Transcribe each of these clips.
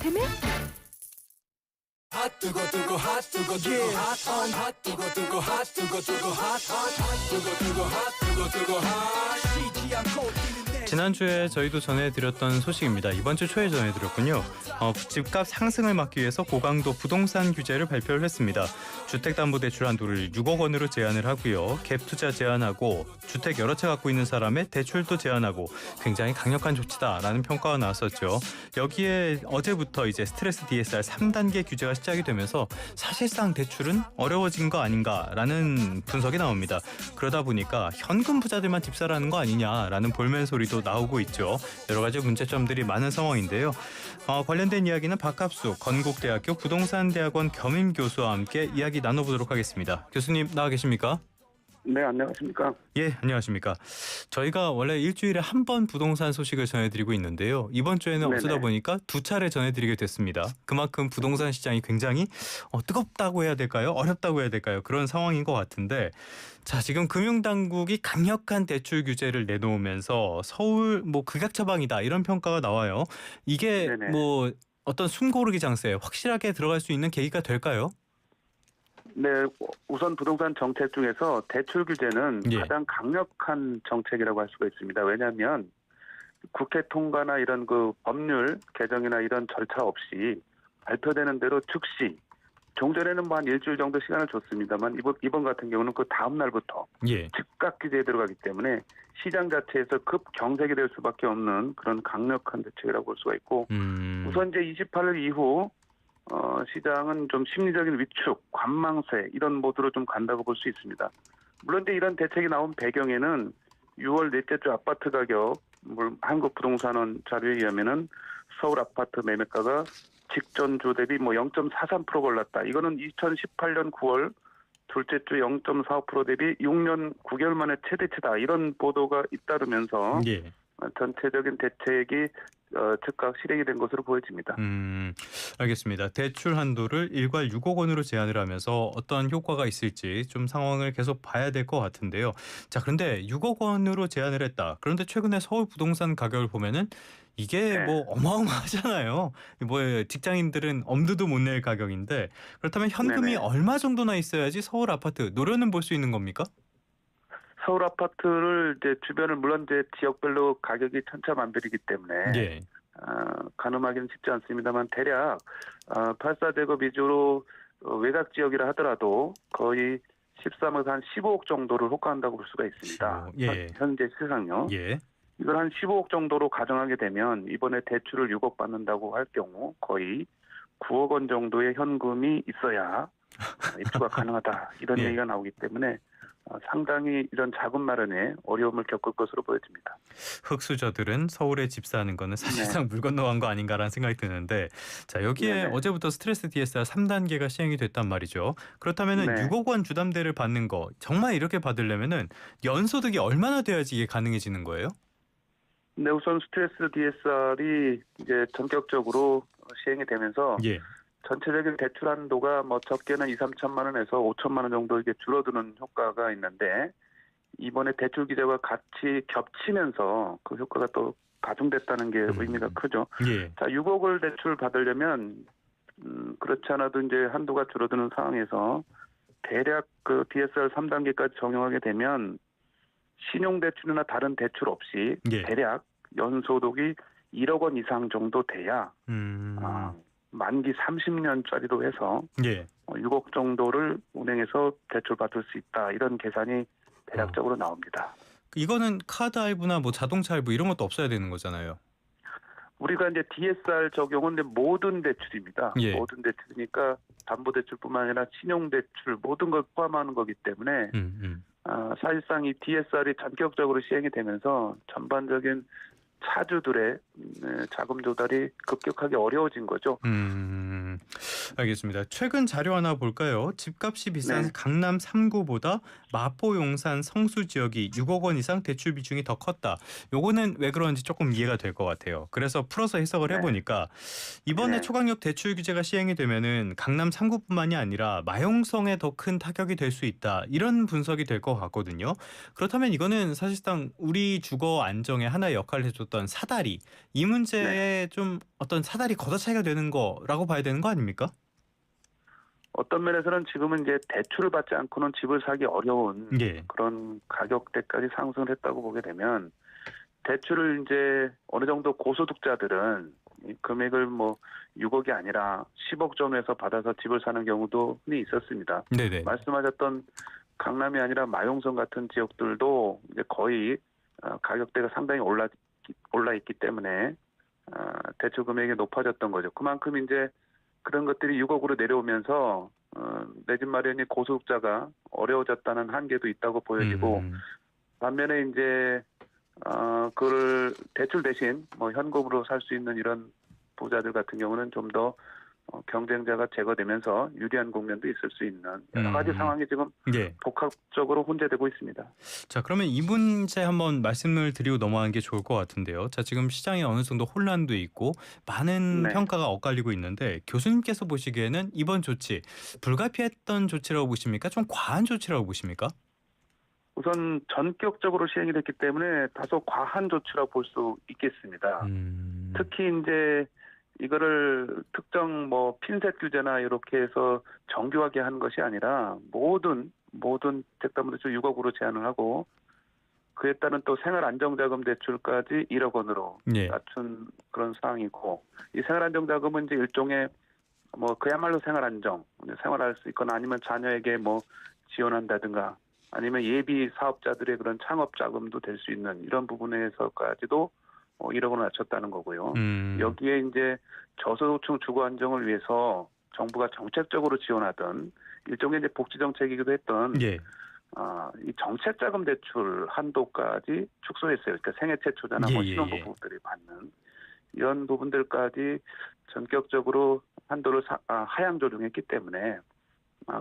시스템에 지난주에 저희도 전해드렸던 소식입니다. 이번 주 초에 전해드렸군요. 집값 상승을 막기 위해서 고강도 부동산 규제를 발표를 했습니다. 주택담보대출 한도를 6억 원으로 제한을 하고요. 갭 투자 제한하고 주택 여러 채 갖고 있는 사람의 대출도 제한하고 굉장히 강력한 조치다라는 평가가 나왔었죠. 여기에 어제부터 이제 스트레스 DSR 3단계 규제가 시작이 되면서 사실상 대출은 어려워진 거 아닌가라는 분석이 나옵니다. 그러다 보니까 현금 부자들만 집 사라는 거 아니냐라는 볼멘 소리도 나오고 있죠. 여러 가지 문제점들이 많은 상황인데요. 관련된 이야기는 박갑수 건국대학교 부동산대학원 겸임교수와 함께 이야기 나눠보도록 하겠습니다. 교수님 나와 계십니까? 네, 안녕하십니까? 예, 안녕하십니까? 저희가 원래 일주일에 한 번 부동산 소식을 전해드리고 있는데요. 이번 주에는 네네. 어쩌다 보니까 두 차례 전해드리게 됐습니다. 그만큼 부동산 시장이 굉장히 뜨겁다고 해야 될까요? 어렵다고 해야 될까요? 그런 상황인 것 같은데 자, 지금 금융당국이 강력한 대출 규제를 내놓으면서 서울 극약 처방이다 이런 평가가 나와요. 이게 네네. 어떤 숨고르기 장세에 확실하게 들어갈 수 있는 계기가 될까요? 네, 우선 부동산 정책 중에서 대출 규제는 예. 가장 강력한 정책이라고 할 수가 있습니다. 왜냐하면 국회 통과나 이런 법률 개정이나 이런 절차 없이 발표되는 대로 즉시 종전에는 한 일주일 정도 시간을 줬습니다만 이번 같은 경우는 그 다음 날부터 예. 즉각 규제에 들어가기 때문에 시장 자체에서 급 경색이 될 수밖에 없는 그런 강력한 대책이라고 볼 수가 있고 우선 이제 28일 이후 시장은 좀 심리적인 위축, 관망세 이런 모드로 좀 간다고 볼 수 있습니다. 물론 이제 이런 대책이 나온 배경에는 6월 넷째 주 아파트 가격, 한국부동산원 자료에 의하면은 서울 아파트 매매가가 직전 주 대비 0.43% 올랐다. 이거는 2018년 9월 둘째 주 0.45% 대비 6년 9개월 만에 최대치다. 이런 보도가 잇따르면서 예. 전체적인 대책이 즉각 실행이 된 것으로 보여집니다. 알겠습니다. 대출 한도를 일괄 6억 원으로 제한을 하면서 어떤 효과가 있을지 좀 상황을 계속 봐야 될 것 같은데요. 자, 그런데 6억 원으로 제한을 했다. 그런데 최근에 서울 부동산 가격을 보면은 이게 네. 어마어마하잖아요. 직장인들은 엄두도 못 낼 가격인데 그렇다면 현금이 네네. 얼마 정도나 있어야지 서울 아파트 노려는 볼 수 있는 겁니까? 서울 아파트를 이제 주변을 물론 이제 지역별로 가격이 천차만별이기 때문에 예. 가늠하기는 쉽지 않습니다만 대략 84제곱 위주로 외곽 지역이라 하더라도 거의 13에서 한 15억 정도를 호가한다고 볼 수가 있습니다. 예. 현재 시세상요. 예. 이걸 한 15억 정도로 가정하게 되면 이번에 대출을 6억 받는다고 할 경우 거의 9억 원 정도의 현금이 있어야 입주가 가능하다. 이런 예. 얘기가 나오기 때문에 상당히 이런 자금 마련에 어려움을 겪을 것으로 보여집니다. 흑수저들은 서울에 집 사는 거는 사실상 물 건너간 거 아닌가라는 생각이 드는데 자, 여기에 네네. 어제부터 스트레스 DSR 3단계가 시행이 됐단 말이죠. 그렇다면 네. 6억 원 주담대를 받는 거 정말 이렇게 받으려면은 연소득이 얼마나 돼야지 이게 가능해지는 거예요? 네, 우선 스트레스 DSR이 이제 전격적으로 시행이 되면서 예. 전체적인 대출 한도가 적게는 2-3천만 원에서 5천만 원 정도 이게 줄어드는 효과가 있는데 이번에 대출 규제와 같이 겹치면서 그 효과가 또 가중됐다는 게 의미가 크죠. 예. 자, 6억을 대출 받으려면 그렇지 않아도 이제 한도가 줄어드는 상황에서 대략 그 DSR 3단계까지 적용하게 되면 신용대출이나 다른 대출 없이 예. 대략 연소득이 1억 원 이상 정도 돼야 만기 30년짜리로 해서 예. 6억 정도를 은행에서 대출 받을 수 있다. 이런 계산이 대략적으로 나옵니다. 이거는 카드 할부나 자동차 할부 이런 것도 없어야 되는 거잖아요. 우리가 이제 DSR 적용은 이제 모든 대출입니다. 예. 모든 대출이니까 담보대출뿐만 아니라 신용대출 모든 걸 포함하는 거기 때문에 사실상 이 DSR이 전격적으로 시행이 되면서 전반적인 차주들의 자금 조달이 급격하게 어려워진 거죠. 알겠습니다. 최근 자료 하나 볼까요? 집값이 비싼 네. 강남 3구보다 마포, 용산, 성수 지역이 6억 원 이상 대출 비중이 더 컸다. 요거는 왜 그런지 조금 이해가 될 것 같아요. 그래서 풀어서 해석을 네. 해보니까 이번에 네. 초강력 대출 규제가 시행이 되면은 강남 3구뿐만이 아니라 마용성에 더 큰 타격이 될 수 있다. 이런 분석이 될 것 같거든요. 그렇다면 이거는 사실상 우리 주거 안정에 하나의 역할을 해줬던 사다리, 이 네. 문제에 좀 어떤 사다리 걷어차기가 되는 거라고 봐야 되는 거 아닙니까? 어떤 면에서는 지금은 이제 대출을 받지 않고는 집을 사기 어려운 예. 그런 가격대까지 상승을 했다고 보게 되면 대출을 이제 어느 정도 고소득자들은 이 금액을 뭐 6억이 아니라 10억 전후에서 받아서 집을 사는 경우도 흔히 있었습니다. 네네. 말씀하셨던 강남이 아니라 마용성 같은 지역들도 이제 거의 가격대가 상당히 올라 있기 때문에 대출 금액이 높아졌던 거죠. 그만큼 이제 그런 것들이 6억으로 내려오면서 내 집 마련이 고소득자가 어려워졌다는 한계도 있다고 보여지고 반면에 이제 그걸 대출 대신 뭐 현금으로 살 수 있는 이런 부자들 같은 경우는 좀 더 경쟁자가 제거되면서 유리한 국면도 있을 수 있는 여러 가지 상황이 지금 예. 복합적으로 혼재되고 있습니다. 자, 그러면 이 문제 한번 말씀을 드리고 넘어가는 게 좋을 것 같은데요. 자, 지금 시장에 어느 정도 혼란도 있고 많은 네. 평가가 엇갈리고 있는데 교수님께서 보시기에는 이번 조치 불가피했던 조치라고 보십니까? 좀 과한 조치라고 보십니까? 우선 전격적으로 시행이 됐기 때문에 다소 과한 조치라고 볼 수 있겠습니다. 특히 이제 이거를 특정 뭐 핀셋 규제나 이렇게 해서 정교하게 한 것이 아니라 모든 택담대출 6억으로 제한을 하고 그에 따른 또 생활안정자금 대출까지 1억 원으로 예. 낮춘 그런 상황이고 이 생활안정자금은 이제 일종의 뭐 그야말로 생활안정, 생활할 수 있거나 아니면 자녀에게 뭐 지원한다든가 아니면 예비 사업자들의 그런 창업 자금도 될 수 있는 이런 부분에서까지도 1억 원을 낮췄다는 거고요. 여기에 이제 저소득층 주거 안정을 위해서 정부가 정책적으로 지원하던 일종의 이제 복지 정책이기도 했던 예. 이 정책 자금 대출 한도까지 축소했어요. 그러니까 생애 최초자나 뭐 신혼부부 부부들이 받는 이런 부분들까지 전격적으로 한도를 하향 조정했기 때문에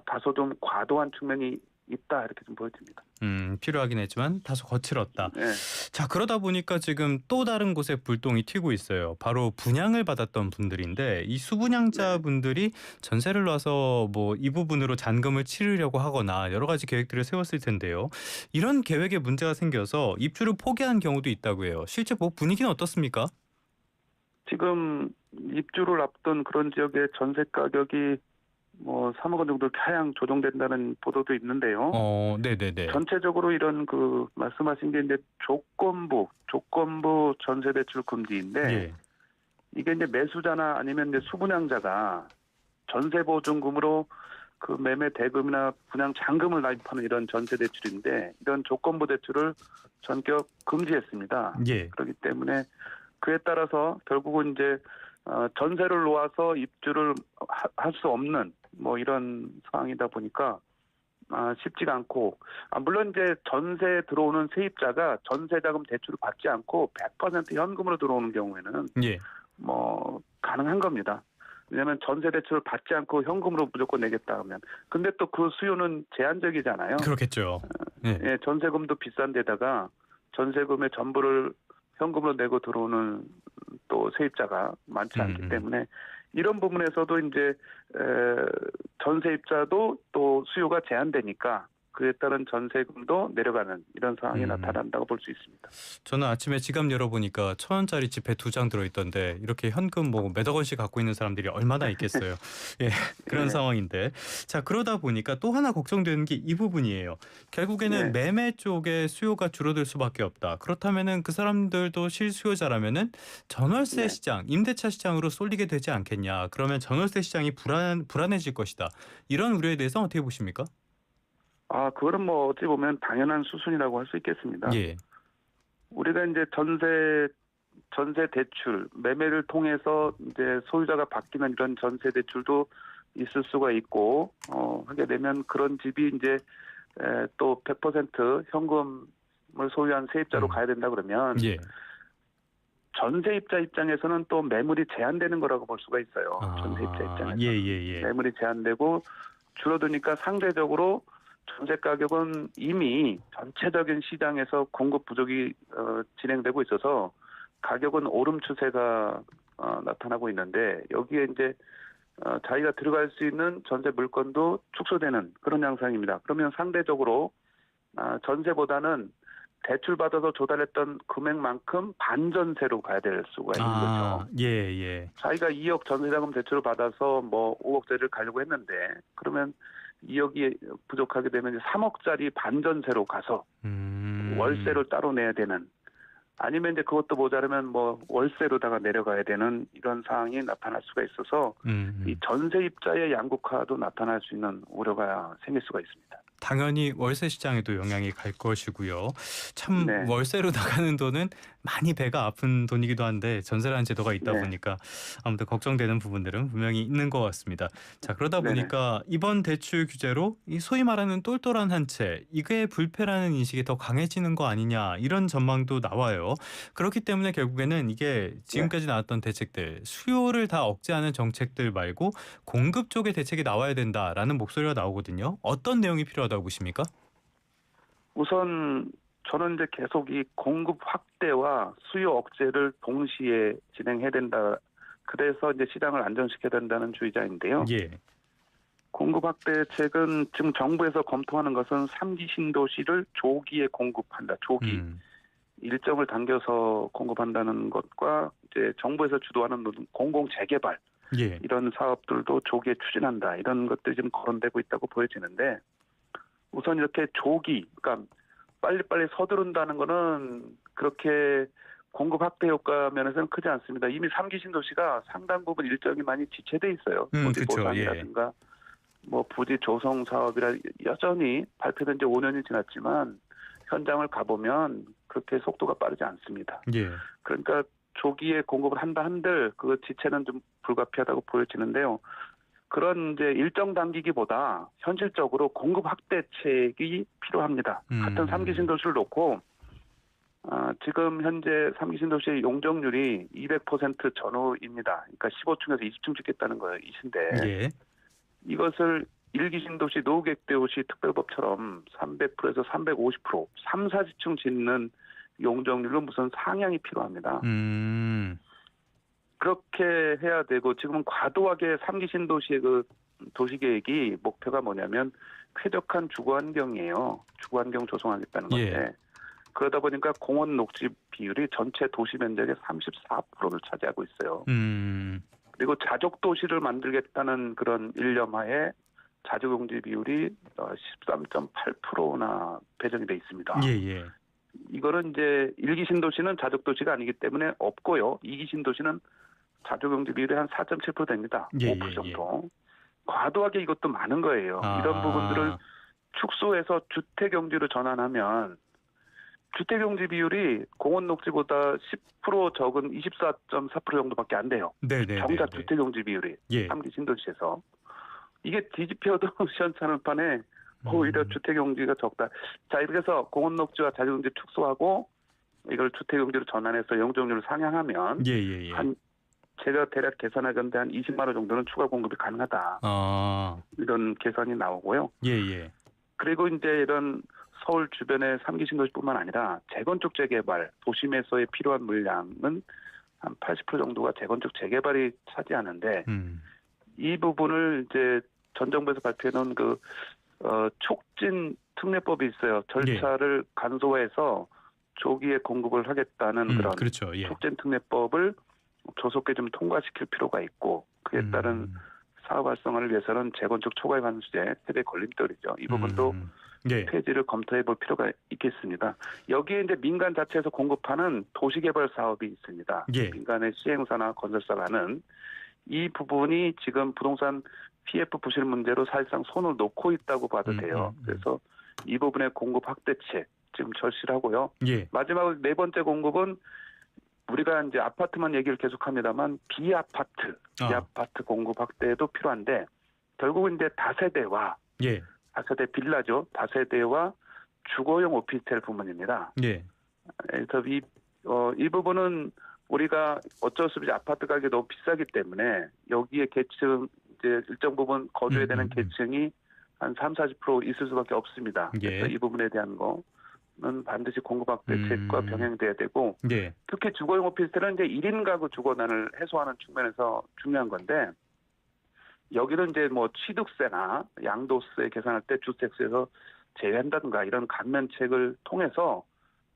다소 좀 과도한 측면이 있다 이렇게 좀 보여집니다. 필요하긴 했지만 다소 거칠었다. 네. 자, 그러다 보니까 지금 또 다른 곳에 불똥이 튀고 있어요. 바로 분양을 받았던 분들인데 이 수분양자분들이 전세를 놔서 뭐 이 부분으로 잔금을 치르려고 하거나 여러 가지 계획들을 세웠을 텐데요. 이런 계획에 문제가 생겨서 입주를 포기한 경우도 있다고 해요. 실제 뭐 분위기는 어떻습니까? 지금 입주를 앞둔 그런 지역의 전세 가격이 뭐 3억 원 정도 하향 조정된다는 보도도 있는데요. 네네네. 전체적으로 이런 그 말씀하신 게 이제 조건부 전세 대출 금지인데 예. 이게 이제 매수자나 아니면 이제 수분양자가 전세 보증금으로 그 매매 대금이나 분양 잔금을 납입하는 이런 전세 대출인데 이런 조건부 대출을 전격 금지했습니다. 예. 그렇기 때문에 그에 따라서 결국은 이제 전세를 놓아서 입주를 할 수 없는 뭐 이런 상황이다 보니까 쉽지가 않고 물론 이제 전세 들어오는 세입자가 전세자금 대출을 받지 않고 100% 현금으로 들어오는 경우에는 예. 뭐 가능한 겁니다. 왜냐하면 전세 대출을 받지 않고 현금으로 무조건 내겠다 하면 근데 또 그 수요는 제한적이잖아요. 그렇겠죠. 예. 예, 전세금도 비싼 데다가 전세금의 전부를 현금으로 내고 들어오는 또 세입자가 많지 않기 때문에 이런 부분에서도 이제 전세입자도 또 수요가 제한되니까 그에 따른 전세금도 내려가는 이런 상황이 나타난다고 볼 수 있습니다. 저는 아침에 지갑 열어보니까 1,000원짜리 지폐 2장 들어있던데 이렇게 현금 뭐 몇억 원씩 갖고 있는 사람들이 얼마나 있겠어요. 예, 그런 상황인데. 자, 그러다 보니까 또 하나 걱정되는 게 이 부분이에요. 결국에는 매매 쪽에 수요가 줄어들 수밖에 없다. 그렇다면은 그 사람들도 실수요자라면은 전월세 시장, 임대차 시장으로 쏠리게 되지 않겠냐. 그러면 전월세 시장이 불안해질 것이다. 이런 우려에 대해서 어떻게 보십니까? 그거는 뭐 어찌 보면 당연한 수순이라고 할 수 있겠습니다. 예. 우리가 이제 전세 대출 매매를 통해서 이제 소유자가 바뀌는 이런 전세 대출도 있을 수가 있고 하게 되면 그런 집이 이제 또 100% 현금을 소유한 세입자로 가야 된다 그러면 전세입자 입장에서는 또 매물이 제한되는 거라고 볼 수가 있어요. 전세입자 입장에서는 예. 매물이 제한되고 줄어드니까 상대적으로 전세 가격은 이미 전체적인 시장에서 공급 부족이 진행되고 있어서 가격은 오름 추세가 나타나고 있는데 여기에 이제 자기가 들어갈 수 있는 전세 물건도 축소되는 그런 양상입니다. 그러면 상대적으로 전세보다는 대출 받아서 조달했던 금액만큼 반전세로 가야 될 수가 있는 거죠. 예. 자기가 2억 전세자금 대출을 받아서 뭐 5억짜리를 가려고 했는데 그러면 2억이 부족하게 되면 3억짜리 반전세로 가서 월세를 따로 내야 되는 아니면 이제 그것도 모자르면 뭐 월세로다가 내려가야 되는 이런 상황이 나타날 수가 있어서 이 전세입자의 양극화도 나타날 수 있는 우려가 생길 수가 있습니다. 당연히 월세 시장에도 영향이 갈 것이고요. 참 네. 월세로 나가는 돈은 많이 배가 아픈 돈이기도 한데 전세라는 제도가 있다 네. 보니까 아무튼 걱정되는 부분들은 분명히 있는 것 같습니다. 자, 그러다 보니까 이번 대출 규제로 이 소위 말하는 똘똘한 한 채 이게 불패라는 인식이 더 강해지는 거 아니냐 이런 전망도 나와요. 그렇기 때문에 결국에는 이게 지금까지 나왔던 대책들 수요를 다 억제하는 정책들 말고 공급 쪽의 대책이 나와야 된다라는 목소리가 나오거든요. 어떤 내용이 필요하다고 보십니까? 우선 저는 이제 계속 이 공급 확대와 수요 억제를 동시에 진행해야 된다. 그래서 이제 시장을 안정시켜야 된다는 주의자인데요. 예. 공급 확대책은 지금 정부에서 검토하는 것은 3기 신도시를 조기에 공급한다. 조기 일정을 당겨서 공급한다는 것과 이제 정부에서 주도하는 공공 재개발 이런 사업들도 조기에 추진한다. 이런 것들이 지금 거론되고 있다고 보여지는데 우선 이렇게 조기, 그러니까 빨리빨리 서두른다는 거는 그렇게 공급 확대 효과 면에서는 크지 않습니다. 이미 3기 신도시가 상당 부분 일정이 많이 지체돼 있어요. 부지 보상이라든가 뭐 부지 조성 사업이라 여전히 발표된 지 5년이 지났지만 현장을 가보면 그렇게 속도가 빠르지 않습니다. 그러니까 조기에 공급을 한다 한들 그 지체는 좀 불가피하다고 보여지는데요. 그런 이제 일정 단기기보다 현실적으로 공급 확대책이 필요합니다. 같은 3기 신도시를 놓고 지금 현재 3기 신도시의 용적률이 200% 전후입니다. 그러니까 15층에서 20층 짓겠다는 것이신데 이것을 1기 신도시 노후객대도시 특별법처럼 300%에서 350%, 3, 40층 짓는 용적률로 무슨 상향이 필요합니다. 그렇게 해야 되고 지금은 과도하게 3기 신도시의 그 도시계획이 목표가 뭐냐면 쾌적한 주거환경이에요. 주거환경 조성하겠다는 건데 그러다 보니까 공원 녹지 비율이 전체 도시 면적의 34%를 차지하고 있어요. 그리고 자족 도시를 만들겠다는 그런 일념하에 자족용지 비율이 13.8%나 배정이 돼 있습니다. 이거는 이제 1기 신도시는 자족 도시가 아니기 때문에 없고요. 2기 신도시는 자족용지 비율이 한 4.7% 됩니다. 5% 정도. 과도하게 이것도 많은 거예요. 이런 부분들을 축소해서 주택용지로 전환하면 주택용지 비율이 공원 녹지보다 10% 적은 24.4% 정도밖에 안 돼요. 정작 주택용지 비율이 3기 신도시에서. 이게 뒤집혀도 시원찮을 판에 오히려 주택용지가 적다. 자, 이렇게 해서 공원 녹지와 자족용지 축소하고 이걸 주택용지로 전환해서 용적률을 상향하면 한 제가 대략 계산하건대 한 20만 원 정도는 추가 공급이 가능하다. 이런 계산이 나오고요. 그리고 이제 이런 서울 주변의 3기 신도시뿐만 아니라 재건축 재개발, 도심에서의 필요한 물량은 한 80% 정도가 재건축 재개발이 차지하는데 이 부분을 이제 전 정부에서 발표해놓은 그 촉진 특례법이 있어요. 절차를 간소화해서 조기에 공급을 하겠다는 그런 촉진 특례법을 조속하게 좀 통과시킬 필요가 있고 그에 따른 사업 활성화를 위해서는 재건축 초과의 관수제 세대 걸림돌이죠. 이 부분도 폐지를 검토해 볼 필요가 있겠습니다. 여기에 이제 민간 자체에서 공급하는 도시개발 사업이 있습니다. 민간의 시행사나 건설사가 하는 이 부분이 지금 부동산 PF 부실 문제로 사실상 손을 놓고 있다고 봐도 돼요. 그래서 이 부분의 공급 확대책 지금 절실하고요. 마지막으로 네 번째 공급은 우리가 이제 아파트만 얘기를 계속합니다만 비아파트 공급 확대도 필요한데 결국은 이제 다세대와 다세대 빌라죠. 다세대와 주거용 오피스텔 부분입니다. 그래서 이 부분은 우리가 어쩔 수 없이 아파트 가격이 너무 비싸기 때문에 여기에 계층 이제 일정 부분 거주해야 되는 계층이 한 30-40% 있을 수밖에 없습니다. 그래서 이 부분에 대한 거는 반드시 공급 확대책과 병행돼야 되고 예. 특히 주거용 오피스텔은 이제 1인 가구 주거난을 해소하는 측면에서 중요한 건데 여기는 이제 뭐 취득세나 양도세 계산할 때 주택세에서 제외한다든가 이런 감면책을 통해서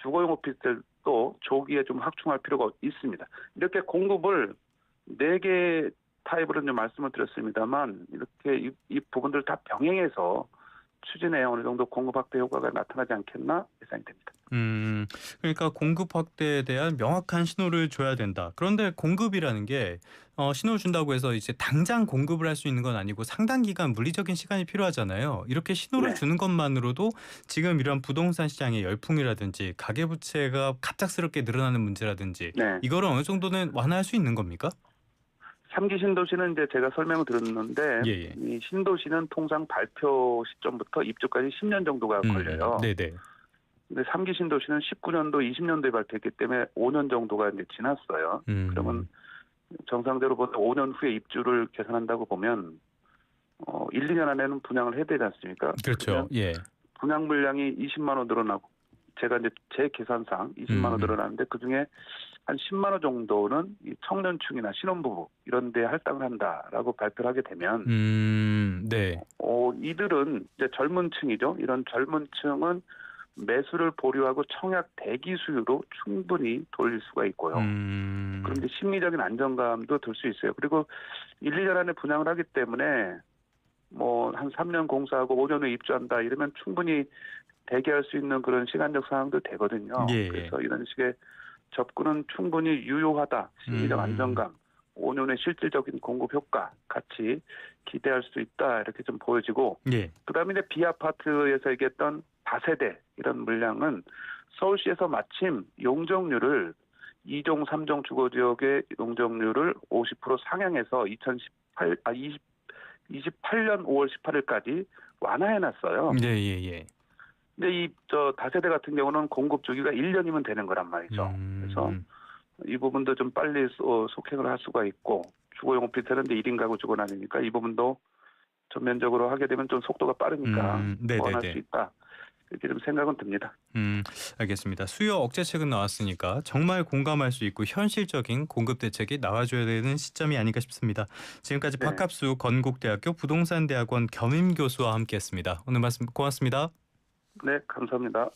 주거용 오피스텔도 조기에 좀 확충할 필요가 있습니다. 이렇게 공급을 4개 타입으로 좀 말씀을 드렸습니다만 이렇게 이 부분들 다 병행해서 추진에 어느 정도 공급 확대 효과가 나타나지 않겠나 예상이 됩니다. 그러니까 공급 확대에 대한 명확한 신호를 줘야 된다. 그런데 공급이라는 게 신호를 준다고 해서 이제 당장 공급을 할 수 있는 건 아니고 상당 기간 물리적인 시간이 필요하잖아요. 이렇게 신호를 네. 주는 것만으로도 지금 이런 부동산 시장의 열풍이라든지 가계부채가 갑작스럽게 늘어나는 문제라든지 네. 이거를 어느 정도는 완화할 수 있는 겁니까? 3기 신도시는 이제 제가 설명을 드렸는데 예. 이 신도시는 통상 발표 시점부터 입주까지 10년 정도가 걸려요. 네네. 근데 3기 신도시는 19년도, 20년도에 발표했기 때문에 5년 정도가 이제 지났어요. 그러면 정상대로 보다 5년 후에 입주를 계산한다고 보면 1, 2년 안에는 분양을 해야 되지 않습니까? 그렇죠. 예. 분양 물량이 20만 원 늘어나고 제가 이제 제 계산상 20만 원 늘어나는데 그중에 한 10만 원 정도는 이 청년층이나 신혼부부 이런 데 할당을 한다라고 발표를 하게 되면 네. 이들은 이제 젊은 층이죠. 이런 젊은 층은 매수를 보류하고 청약 대기 수요로 충분히 돌릴 수가 있고요. 그런데 심리적인 안정감도 들 수 있어요. 그리고 1, 2년 안에 분양을 하기 때문에 뭐 한 3년 공사하고 5년 후에 입주한다 이러면 충분히 대기할 수 있는 그런 시간적 상황도 되거든요. 예. 그래서 이런 식의 접근은 충분히 유효하다. 심리적 안정감, 5년의 실질적인 공급 효과 같이 기대할 수 있다. 이렇게 좀 보여지고 예. 그다음에 이제 비아파트에서 얘기했던 다세대 이런 물량은 서울시에서 마침 용적률을 2종, 3종 주거지역의 용적률을 50% 상향해서 2028년 5월 18일까지 완화해놨어요. 예. 근데 다세대 같은 경우는 공급 주기가 1년이면 되는 거란 말이죠. 그래서 이 부분도 좀 빨리 속행을 할 수가 있고 주거용 오피스텔은 1인 가구 주거난이니까 이 부분도 전면적으로 하게 되면 좀 속도가 빠르니까 보완할 수 있다. 이렇게 좀 생각은 듭니다. 알겠습니다. 수요 억제책은 나왔으니까 정말 공감할 수 있고 현실적인 공급 대책이 나와줘야 되는 시점이 아닌가 싶습니다. 지금까지 네. 박갑수 건국대학교 부동산대학원 겸임교수와 함께했습니다. 오늘 말씀 고맙습니다. 네, 감사합니다.